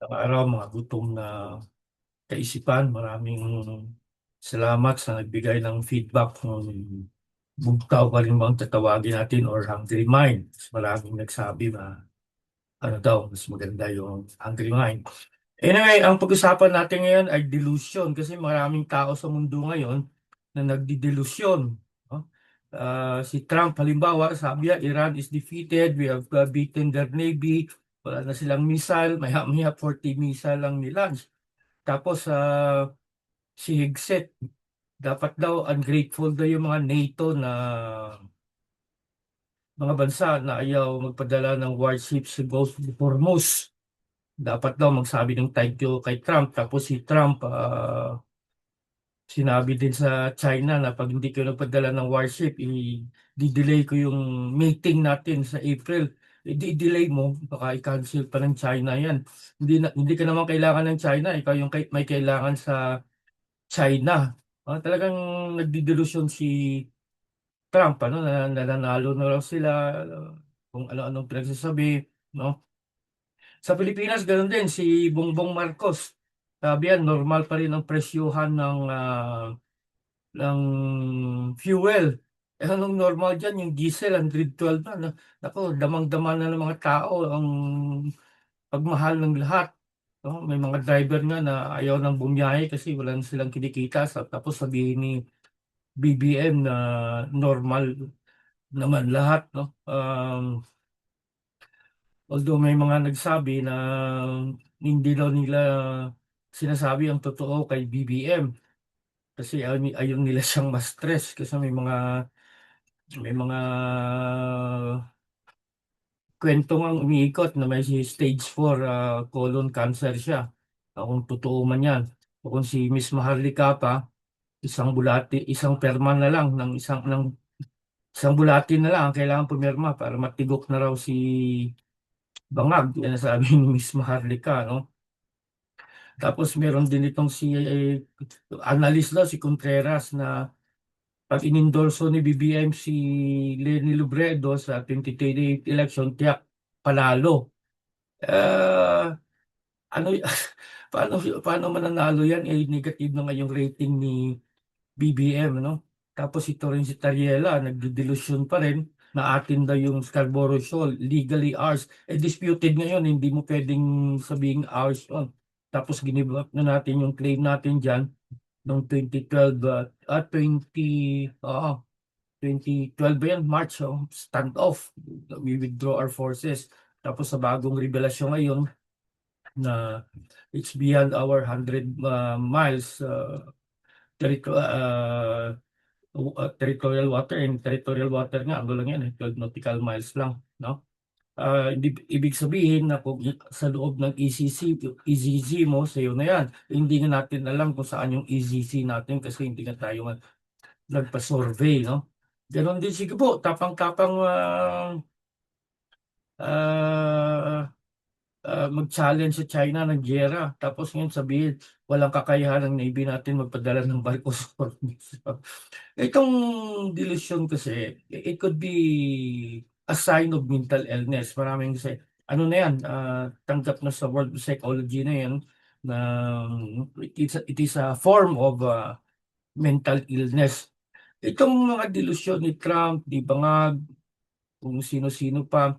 Araw, mga gutom na kaisipan. Maraming salamat sa nagbigay ng feedback kung bugtaw pa rin bang tatawagin natin or hungry mind. Maraming nagsabi na ano daw, mas maganda yung hungry mind. Anyway, ang pag-usapan natin ngayon ay delusion kasi maraming tao sa mundo ngayon na nagdidelusyon. No? Si Trump halimbawa, sabi niya, Iran is defeated, we have beaten their navy, wala na silang missile, maya-maya 40 missile lang nilaunch. Tapos si Higset, dapat daw ungrateful daw yung mga NATO na mga bansa na ayaw magpadala ng warships sa Gulf of Hormuz. Dapat daw magsabi ng thank you kay Trump. Tapos si Trump, sinabi din sa China na pag hindi kayo nagpadala ng warship, i-delay ko yung meeting natin sa April. I-delay mo, baka i-cancel pa ng China yan. Hindi ka naman kailangan ng China, ikaw yung may kailangan sa China. Talagang nagdidelusyon si Trump, na nananalo na raw sila, kung ano-anong pinagsasabi, no? Sa Pilipinas, ganoon din, si Bongbong Marcos. Sabi yan, normal pa rin ang presyuhan ng fuel. Anong normal dyan? Yung diesel, 112 na. Naku, damang-dama na ng mga tao ang pagmahal ng lahat. No? May mga driver nga na ayaw nang bumiyahe kasi wala na silang kinikita. Tapos sabihin ni BBM na normal naman lahat, no? Although may mga nagsabi na hindi daw nila sinasabi ang totoo kay BBM kasi ayaw nila siyang ma-stress kasi may mga kwento ngang umiikot na may si stage 4 colon cancer siya. Kung totoo man yan. O kung si Miss Maharlika pa, isang bulati, isang perma na lang ng isang bulati na lang ang kailangan pumirma para matigok na raw si Bangag. Yan ang sabi ni Miss Maharlika, no? Tapos meron din itong si analyst daw, si Contreras, na pag inendorso ni BBM si Leni Robredo sa 2028 election, tiyak panalo. Eh, ano, paano, paano mananalo yan? Negative na nga yung rating ni BBM, no? Tapos ito rin si Tariela, nagdedelusyon pa rin na atin daw yung Scarborough Shoal, legally ours. Disputed ngayon, hindi mo pwedeng sabing ours yun. Tapos ginive up na natin yung claim natin dyan noong 2012, 2012 ba yan? March, standoff. We withdraw our forces. Tapos sa bagong revelasyon ngayon na it's beyond our 100 miles territory, territorial water, and territorial water nga, ano lang yan, 12 nautical miles lang, no? Ibig sabihin na kung sa loob ng ECZ mo, sa'yo na yan. Hindi nga natin alam kung saan yung ECZ natin kasi hindi nga tayo nagpa-survey, no? Ganon din sige po, tapang-tapang ah, mag-challenge sa China ng giyera. Tapos ngayon sabihin, walang kakayahan ng Navy natin magpadala ng barko sa Hormuz. Itong delusion kasi, it could be a sign of mental illness. Maraming kasi, ano na yan, tanggap na sa world psychology na yan, na it is a form of mental illness. Itong mga delusyon ni Trump, di Bangag, kung sino-sino pa,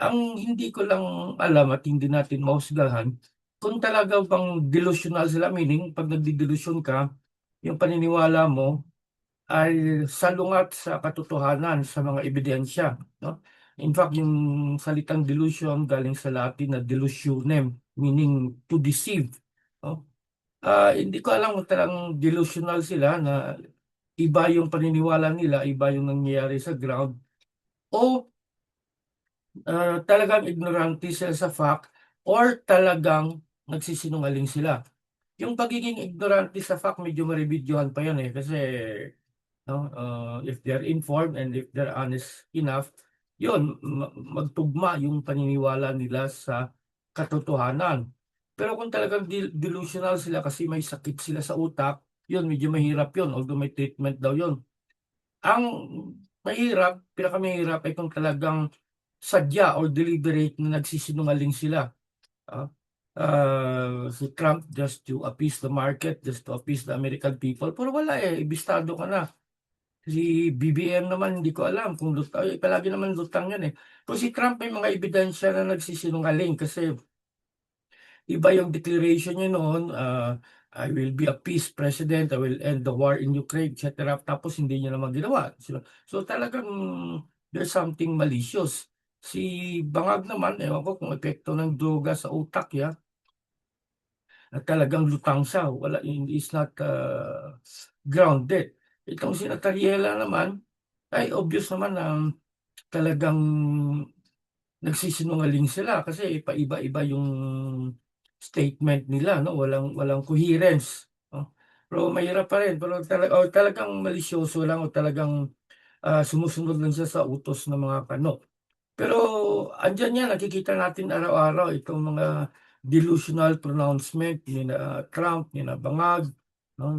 ang hindi ko lang alam at hindi natin mahusgahan, kung talaga bang delusional sila, meaning pag nagdidelusyon ka, yung paniniwala mo ay salungat sa katotohanan sa mga ebidensya, no? In fact, yung salitang delusion galing sa Latin na delusionem, meaning to deceive, no? Hindi ko alam kung talagang delusional sila na iba yung paniniwala nila, iba yung nangyayari sa ground, o talagang ignorante sila sa fact, or talagang nagsisinungaling sila. Yung pagiging ignorante sa fact, medyo maribidyohan pa yan kasi no, if they're informed and if they're honest enough, yun, magtugma yung paniniwala nila sa katotohanan. Pero kung talagang delusional sila kasi may sakit sila sa utak, yun, medyo mahirap yun, although may treatment daw yun. Ang pinakamahirap ay kung talagang sadya or deliberate na nagsisinungaling sila. Ah. si Trump just to appease the market, just to appease the American people. Pero wala eh, ibistado ka na. Si BBM naman, hindi ko alam kung lutang, palagi naman lutang yan eh. Kung si Trump may mga ebidensya na nagsisinungaling kasi iba yung declaration niya noon, I will be a peace president, I will end the war in Ukraine, etc. Tapos hindi niya naman ginawa. So talagang there's something malicious. Si Bangag naman, ewan ko kung epekto ng droga sa utak ya, at talagang lutang siya, wala, is not grounded. Itong si Nataliela naman, ay obvious naman na talagang nagsisinungaling sila kasi paiba-iba yung statement nila, no? Walang coherence, no? Pero mahirap pa rin, pero talagang malisyoso lang o talagang sumusunod lang siya sa utos ng mga kano. Pero andyan yan, nakikita natin araw-araw itong mga delusional pronouncement ni na Trump, ni na Bangag, no,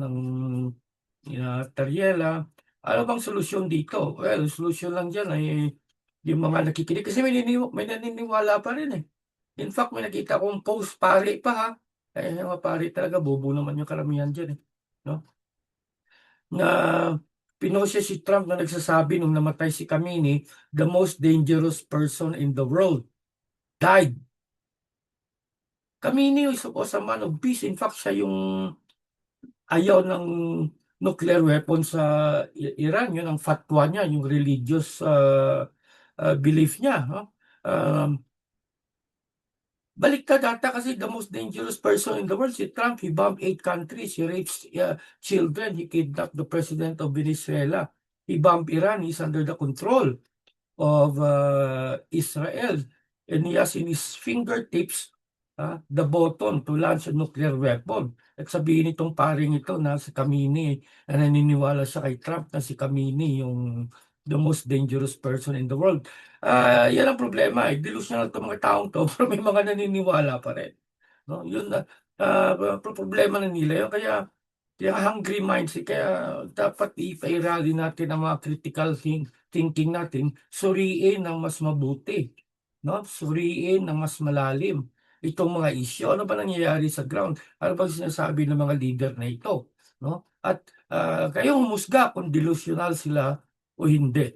ni na Tariela. Ano bang solusyon dito? Well, solusyon lang dyan ay yung mga nakikinig. Kasi may naniniwala pa rin eh. In fact, may nakita kong post, pari pa ha. Eh, mga pari talaga, bobo naman yung karamihan dyan eh. No? Na pinost si Trump na nagsasabi nung namatay si Kamini, the most dangerous person in the world died. Kamini is supposed a man of peace. In fact, siya yung ayaw ng nuclear weapon sa Iran. Yun ang fatwa niya, yung religious belief niya. No? Baliktad ata kasi the most dangerous person in the world, si Trump, he bombed 8 countries, he raped children, he kidnapped the president of Venezuela, he bombed Iran, he's under the control of Israel, and he has in his fingertips the button to launch a nuclear weapon. At sabihin itong paring ito na si Kamini, na naniniwala siya kay Trump na si Kamini yung the most dangerous person in the world. Yan ang problema eh. Delusional itong mga taong to, pero may mga naniniwala pa rin. No? Yun na, problema na nila yun. Kaya hungry minds, kaya dapat ipairali natin ang mga critical thinking natin, suriin ang mas mabuti, no? Suriin ang mas malalim itong mga isyu. Ano ba nangyayari sa ground? Ano ba sinasabi ng mga leader na ito? No? At kayong humusga kung delusional sila o hindi.